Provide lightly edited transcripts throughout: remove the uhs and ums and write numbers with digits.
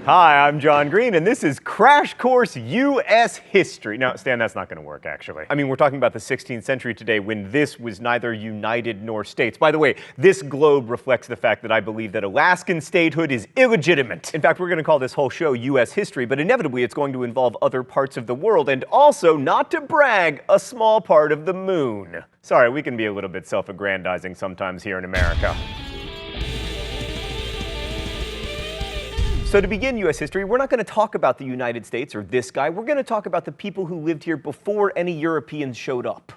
Hi, I'm John Green, and this is Crash Course U.S. History. Now, Stan, that's not going to work, actually. I mean, we're talking about the 16th century today when this was neither united nor states. By the way, this globe reflects the fact that I believe that Alaskan statehood is illegitimate. In fact, we're going to call this whole show U.S. History, but inevitably it's going to involve other parts of the world, and also, not to brag, a small part of the moon. Sorry, we can be a little bit self-aggrandizing sometimes here in America. So to begin U.S. history, we're not going to talk about the United States or this guy. We're going to talk about the people who lived here before any Europeans showed up.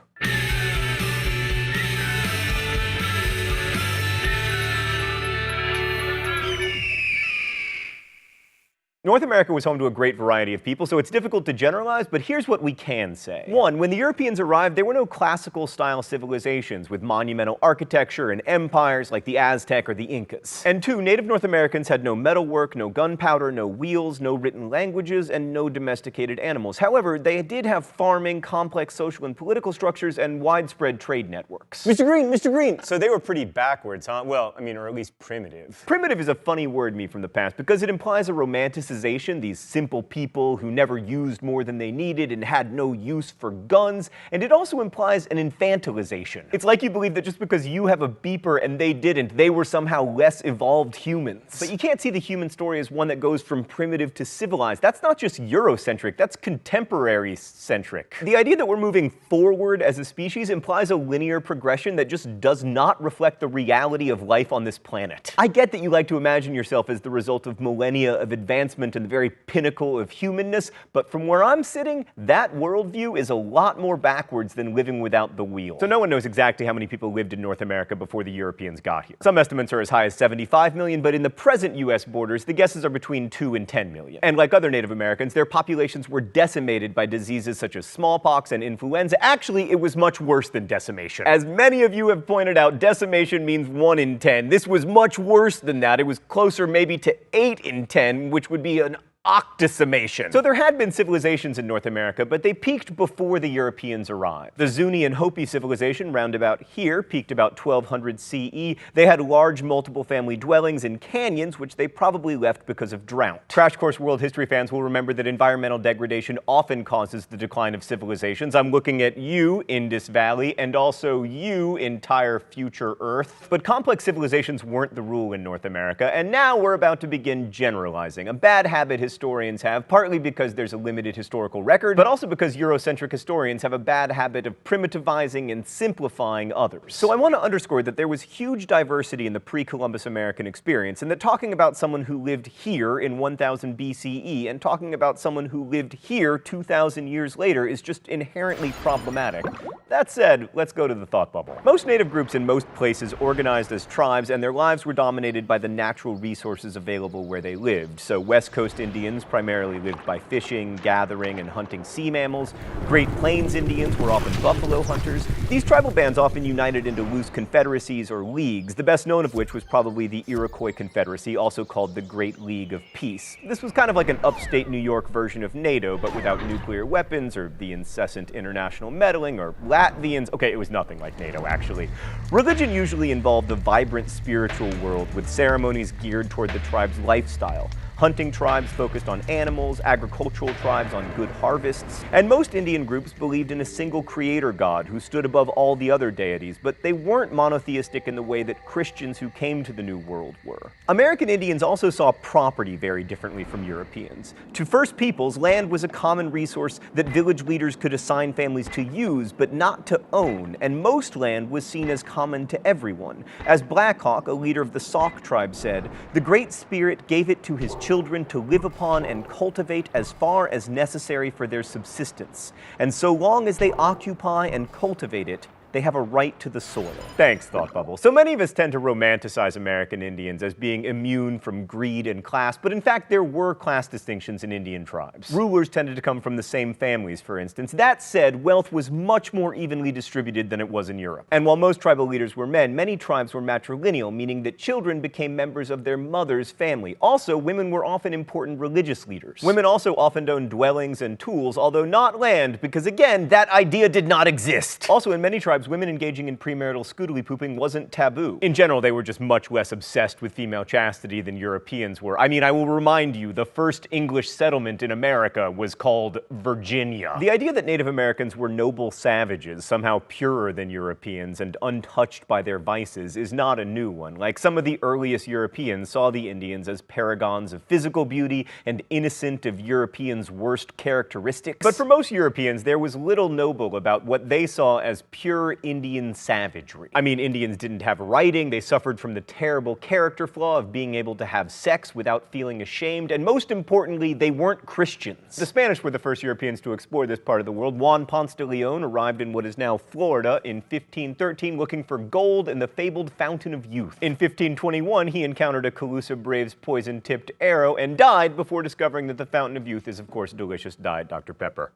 North America was home to a great variety of people, so it's difficult to generalize, but here's what we can say. One, when the Europeans arrived, there were no classical-style civilizations with monumental architecture and empires like the Aztec or the Incas. And two, native North Americans had no metalwork, no gunpowder, no wheels, no written languages, and no domesticated animals. However, they did have farming, complex social and political structures, and widespread trade networks. Mr. Green! So they were pretty backwards, huh? Well, I mean, or at least primitive. Primitive is a funny word to me from the past because it implies a romanticization. These simple people who never used more than they needed and had no use for guns, and it also implies an infantilization. It's like you believe that just because you have a beeper and they didn't, they were somehow less evolved humans. But you can't see the human story as one that goes from primitive to civilized. That's not just Eurocentric, that's contemporary-centric. The idea that we're moving forward as a species implies a linear progression that just does not reflect the reality of life on this planet. I get that you like to imagine yourself as the result of millennia of advancement and the very pinnacle of humanness, but from where I'm sitting, that worldview is a lot more backwards than living without the wheel. So no one knows exactly how many people lived in North America before the Europeans got here. Some estimates are as high as 75 million, but in the present US borders, the guesses are between 2 and 10 million. And like other Native Americans, their populations were decimated by diseases such as smallpox and influenza. Actually, it was much worse than decimation. As many of you have pointed out, decimation means 1 in 10. This was much worse than that. It was closer maybe to 8 in 10, which would be an octosummation. So there had been civilizations in North America, but they peaked before the Europeans arrived. The Zuni and Hopi civilization, round about here, peaked about 1200 CE. They had large multiple family dwellings in canyons, which they probably left because of drought. Crash Course World History fans will remember that environmental degradation often causes the decline of civilizations. I'm looking at you, Indus Valley, and also you, entire future Earth. But complex civilizations weren't the rule in North America, and now we're about to begin generalizing. A bad habit historians have, partly because there's a limited historical record, but also because Eurocentric historians have a bad habit of primitivizing and simplifying others. So I want to underscore that there was huge diversity in the pre-Columbus American experience, and that talking about someone who lived here in 1000 BCE and talking about someone who lived here 2,000 years later is just inherently problematic. That said, let's go to the thought bubble. Most native groups in most places organized as tribes, and their lives were dominated by the natural resources available where they lived. So West Coast Indians primarily lived by fishing, gathering, and hunting sea mammals. Great Plains Indians were often buffalo hunters. These tribal bands often united into loose confederacies or leagues, the best known of which was probably the Iroquois Confederacy, also called the Great League of Peace. This was kind of like an upstate New York version of NATO, but without nuclear weapons or the incessant international meddling or Latvians. Okay, it was nothing like NATO, actually. Religion usually involved a vibrant spiritual world with ceremonies geared toward the tribe's lifestyle. Hunting tribes focused on animals, agricultural tribes on good harvests, and most Indian groups believed in a single creator god who stood above all the other deities, but they weren't monotheistic in the way that Christians who came to the New World were. American Indians also saw property very differently from Europeans. To First Peoples, land was a common resource that village leaders could assign families to use, but not to own, and most land was seen as common to everyone. As Black Hawk, a leader of the Sauk tribe, said, "The Great Spirit gave it to his children to live upon and cultivate as far as necessary for their subsistence. And so long as they occupy and cultivate it, they have a right to the soil." Thanks, Thought Bubble. So many of us tend to romanticize American Indians as being immune from greed and class, but in fact there were class distinctions in Indian tribes. Rulers tended to come from the same families, for instance. That said, wealth was much more evenly distributed than it was in Europe. And while most tribal leaders were men, many tribes were matrilineal, meaning that children became members of their mother's family. Also, women were often important religious leaders. Women also often owned dwellings and tools, although not land, because again, that idea did not exist. Also, in many tribes, tribes, women engaging in premarital scoodly pooping wasn't taboo. In general, they were just much less obsessed with female chastity than Europeans were. I mean, I will remind you, the first English settlement in America was called Virginia. The idea that Native Americans were noble savages, somehow purer than Europeans and untouched by their vices, is not a new one. Like, some of the earliest Europeans saw the Indians as paragons of physical beauty and innocent of Europeans' worst characteristics. But for most Europeans, there was little noble about what they saw as pure Indian savagery. I mean, Indians didn't have writing, they suffered from the terrible character flaw of being able to have sex without feeling ashamed, and most importantly, they weren't Christians. The Spanish were the first Europeans to explore this part of the world. Juan Ponce de Leon arrived in what is now Florida in 1513 looking for gold in the fabled Fountain of Youth. In 1521, he encountered a Calusa brave's poison-tipped arrow and died before discovering that the Fountain of Youth is, of course, delicious Diet Dr. Pepper.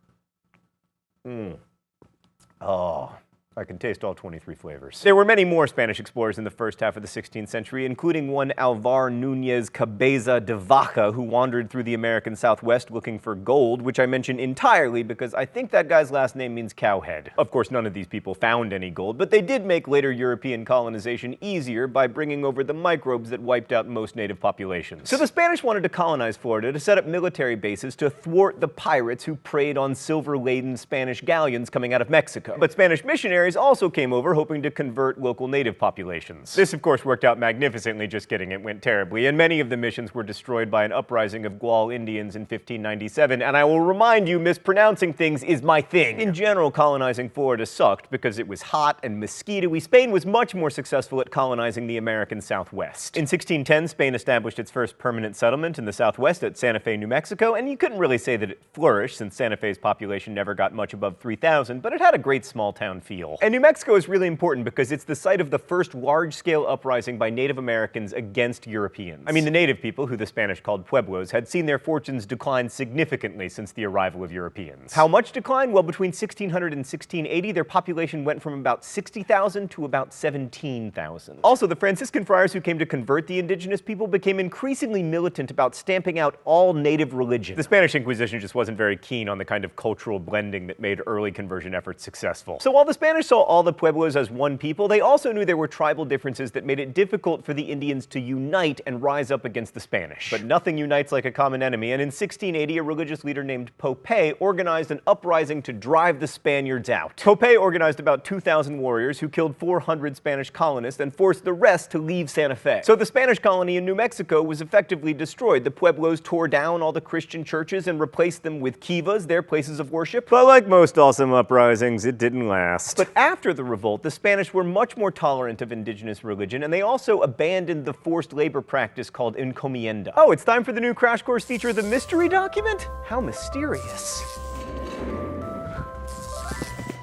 Oh, I can taste all 23 flavors. There were many more Spanish explorers in the first half of the 16th century, including one Alvar Núñez Cabeza de Vaca, who wandered through the American Southwest looking for gold, which I mention entirely because I think that guy's last name means cowhead. Of course, none of these people found any gold, but they did make later European colonization easier by bringing over the microbes that wiped out most native populations. So the Spanish wanted to colonize Florida to set up military bases to thwart the pirates who preyed on silver-laden Spanish galleons coming out of Mexico. But Spanish missionaries also came over hoping to convert local native populations. This, of course, worked out magnificently. Just kidding, it went terribly, and many of the missions were destroyed by an uprising of Gual Indians in 1597, and I will remind you, mispronouncing things is my thing. In general, colonizing Florida sucked because it was hot and mosquito-y. Spain was much more successful at colonizing the American Southwest. In 1610, Spain established its first permanent settlement in the Southwest at Santa Fe, New Mexico, and you couldn't really say that it flourished since Santa Fe's population never got much above 3,000, but it had a great small-town feel. And New Mexico is really important because it's the site of the first large-scale uprising by Native Americans against Europeans. I mean, the native people, who the Spanish called pueblos, had seen their fortunes decline significantly since the arrival of Europeans. How much decline? Well, between 1600 and 1680, their population went from about 60,000 to about 17,000. Also, the Franciscan friars who came to convert the indigenous people became increasingly militant about stamping out all native religion. The Spanish Inquisition just wasn't very keen on the kind of cultural blending that made early conversion efforts successful. So while the Spanish saw all the pueblos as one people, they also knew there were tribal differences that made it difficult for the Indians to unite and rise up against the Spanish. But nothing unites like a common enemy, and in 1680, a religious leader named Pope organized an uprising to drive the Spaniards out. Pope organized about 2,000 warriors who killed 400 Spanish colonists and forced the rest to leave Santa Fe. So the Spanish colony in New Mexico was effectively destroyed. The pueblos tore down all the Christian churches and replaced them with kivas, their places of worship. But like most awesome uprisings, it didn't last. But after the revolt, the Spanish were much more tolerant of indigenous religion, and they also abandoned the forced labor practice called encomienda. Oh, it's time for the new Crash Course feature, the mystery document? How mysterious.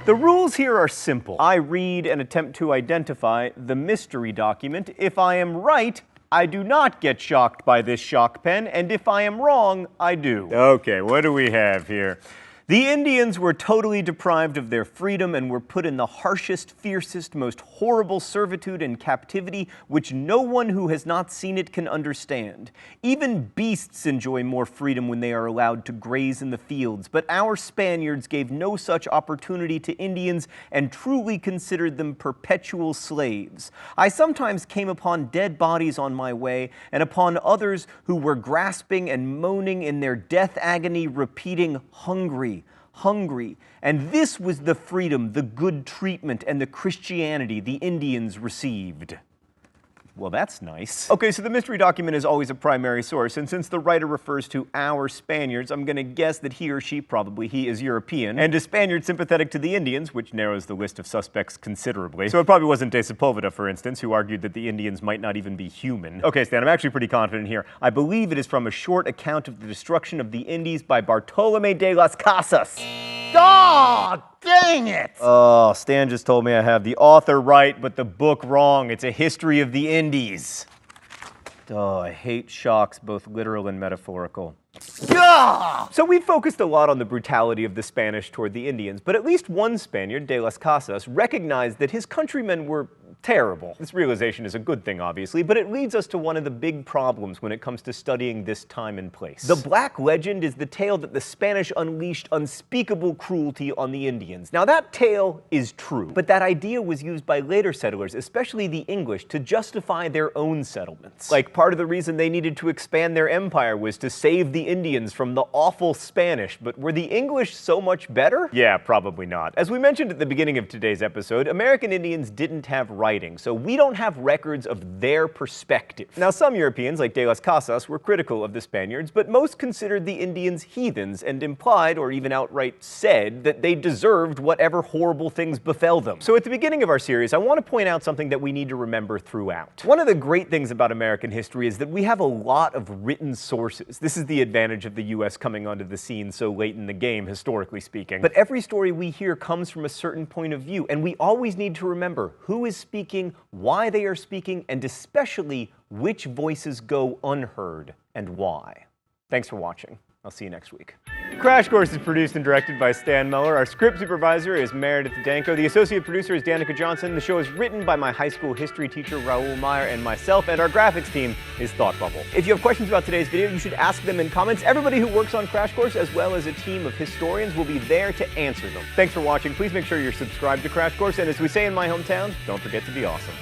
The rules here are simple. I read and attempt to identify the mystery document. If I am right, I do not get shocked by this shock pen, and if I am wrong, I do. Okay, what do we have here? The Indians were totally deprived of their freedom and were put in the harshest, fiercest, most horrible servitude and captivity, which no one who has not seen it can understand. Even beasts enjoy more freedom when they are allowed to graze in the fields, but our Spaniards gave no such opportunity to Indians and truly considered them perpetual slaves. I sometimes came upon dead bodies on my way, and upon others who were grasping and moaning in their death agony, repeating, "Hungry, hungry." And this was the freedom, the good treatment, and the Christianity the Indians received. Well, that's nice. Okay, so the mystery document is always a primary source, and since the writer refers to our Spaniards, I'm gonna guess that he or she, probably he, is European, and a Spaniard sympathetic to the Indians, which narrows the list of suspects considerably. So it probably wasn't De Sepulveda, for instance, who argued that the Indians might not even be human. Okay, Stan, I'm actually pretty confident here. I believe it is from a short account of the destruction of the Indies by Bartolomé de las Casas. Oh, dang it! Oh, Stan just told me I have the author right, but the book wrong. It's a history of the Indies. Oh, I hate shocks, both literal and metaphorical. So we focused a lot on the brutality of the Spanish toward the Indians, but at least one Spaniard, de las Casas, recognized that his countrymen were terrible. This realization is a good thing, obviously, but it leads us to one of the big problems when it comes to studying this time and place. The Black Legend is the tale that the Spanish unleashed unspeakable cruelty on the Indians. Now, that tale is true, but that idea was used by later settlers, especially the English, to justify their own settlements. Like, part of the reason they needed to expand their empire was to save the Indians from the awful Spanish. But were the English so much better? Yeah, probably not. As we mentioned at the beginning of today's episode, American Indians didn't have writing, so we don't have records of their perspective. Now, some Europeans, like De las Casas, were critical of the Spaniards, but most considered the Indians heathens and implied, or even outright said, that they deserved whatever horrible things befell them. So at the beginning of our series, I want to point out something that we need to remember throughout. One of the great things about American history is that we have a lot of written sources. This is the advantage of the US coming onto the scene so late in the game, historically speaking. But every story we hear comes from a certain point of view, and we always need to remember who is speaking, why they are speaking, and especially which voices go unheard and why. Thanks for watching. I'll see you next week. Crash Course is produced and directed by Stan Muller. Our script supervisor is Meredith Danko. The associate producer is Danica Johnson. The show is written by my high school history teacher, Raul Meyer, and myself, and our graphics team is Thought Bubble. If you have questions about today's video, you should ask them in comments. Everybody who works on Crash Course, as well as a team of historians, will be there to answer them. Thanks for watching. Please make sure you're subscribed to Crash Course, and as we say in my hometown, don't forget to be awesome.